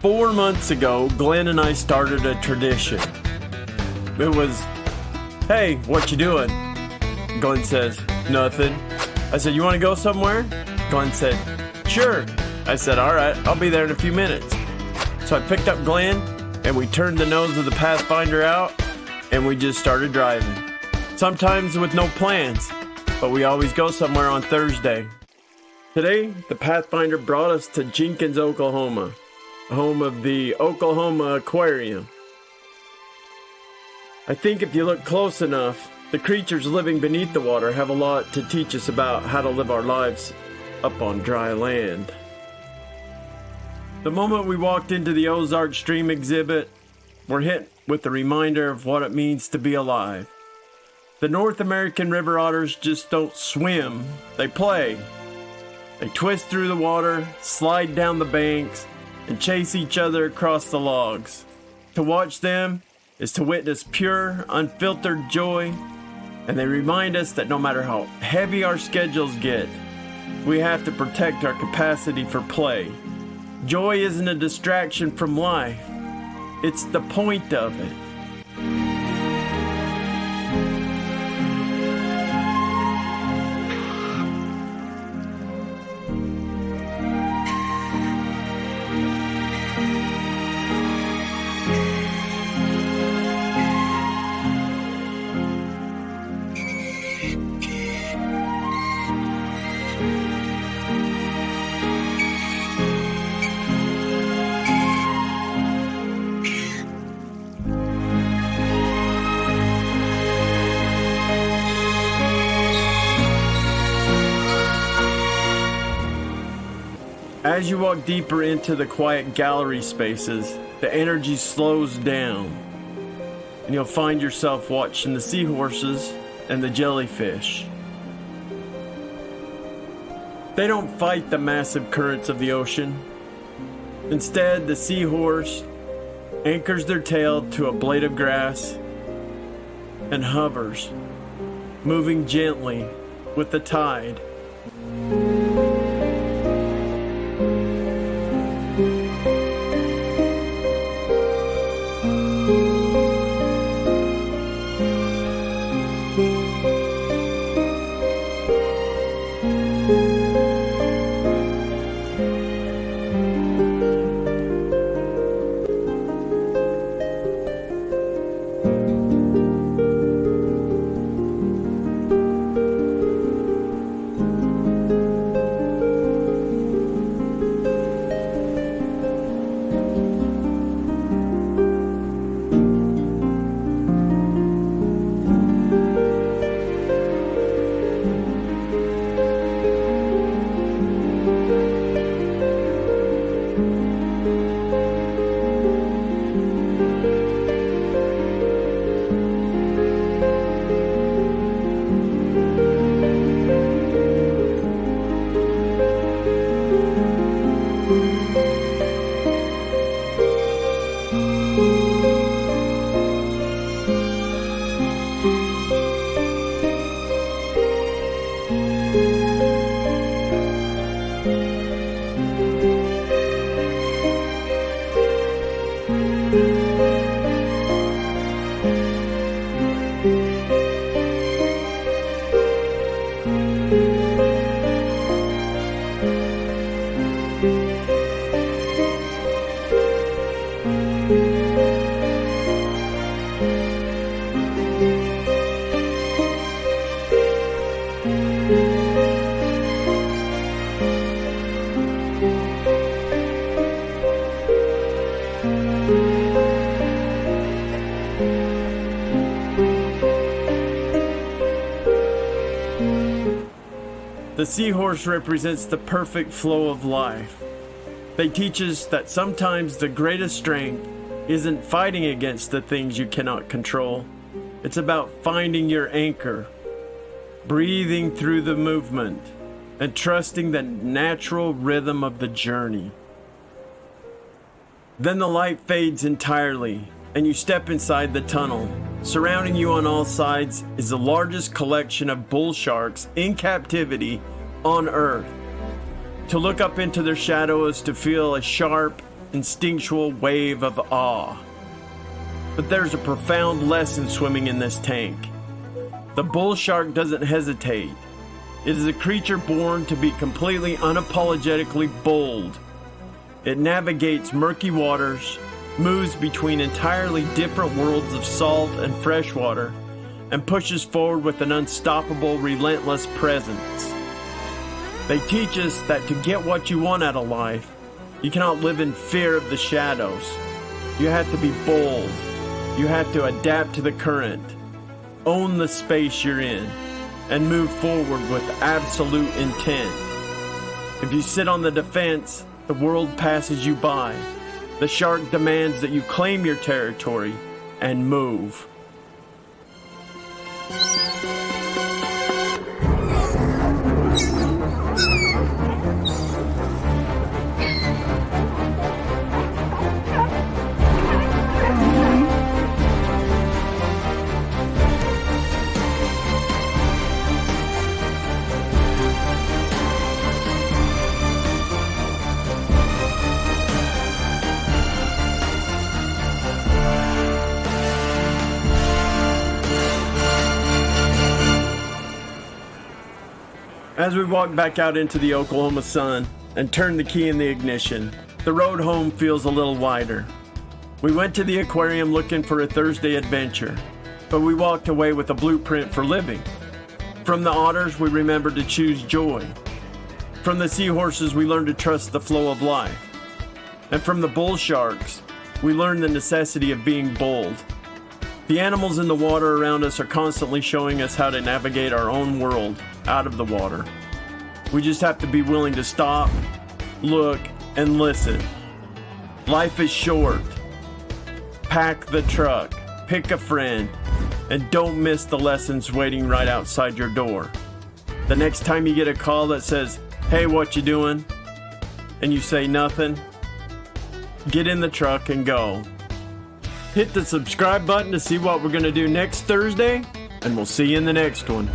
4 months ago, Glenn and I started a tradition. It was, "Hey, what you doing?" Glenn says, "Nothing." I said, "You want to go somewhere?" Glenn said, "Sure." I said, "All right, I'll be there in a few minutes." So I picked up Glenn and we turned the nose of the Pathfinder out and we just started driving. Sometimes with no plans, but we always go somewhere on Thursday. Today, the Pathfinder brought us to Jenks, Oklahoma, home of the Oklahoma Aquarium. I think if you look close enough, the creatures living beneath the water have a lot to teach us about how to live our lives up on dry land. The moment we walked into the Ozark Stream exhibit, we're hit with the reminder of what it means to be alive. The North American river otters just don't swim, they play. They twist through the water, slide down the banks, and chase each other across the logs. To watch them is to witness pure, unfiltered joy, and they remind us that no matter how heavy our schedules get, we have to protect our capacity for play. Joy isn't a distraction from life, it's the point of it. As you walk deeper into the quiet gallery spaces, the energy slows down, and you'll find yourself watching the seahorses and the jellyfish. They don't fight the massive currents of the ocean. Instead, the seahorse anchors their tail to a blade of grass and hovers, moving gently with the tide. The seahorse represents the perfect flow of life. They teach us that sometimes the greatest strength isn't fighting against the things you cannot control. It's about finding your anchor, breathing through the movement, and trusting the natural rhythm of the journey. Then the light fades entirely, and you step inside the tunnel. Surrounding you on all sides is the largest collection of bull sharks in captivity on Earth. To look up into their shadow is to feel a sharp, instinctual wave of awe. But there's a profound lesson swimming in this tank. The bull shark doesn't hesitate. It is a creature born to be completely unapologetically bold. It navigates murky waters, moves between entirely different worlds of salt and freshwater, and pushes forward with an unstoppable, relentless presence. They teach us that to get what you want out of life, you cannot live in fear of the shadows. You have to be bold. You have to adapt to the current, own the space you're in, and move forward with absolute intent. If you sit on the defense, the world passes you by. The shark demands that you claim your territory and move. As we walk back out into the Oklahoma sun and turn the key in the ignition, the road home feels a little wider. We went to the aquarium looking for a Thursday adventure, but we walked away with a blueprint for living. From the otters, we remembered to choose joy. From the seahorses, we learned to trust the flow of life. And from the bull sharks, we learned the necessity of being bold. The animals in the water around us are constantly showing us how to navigate our own world out of the water. We just have to be willing to stop, look, and listen. Life is short. Pack the truck, pick a friend, and don't miss the lessons waiting right outside your door. The next time you get a call that says, "Hey, what you doing?" and you say nothing, get in the truck and go. Hit the subscribe button to see what we're going to do next Thursday, and we'll see you in the next one.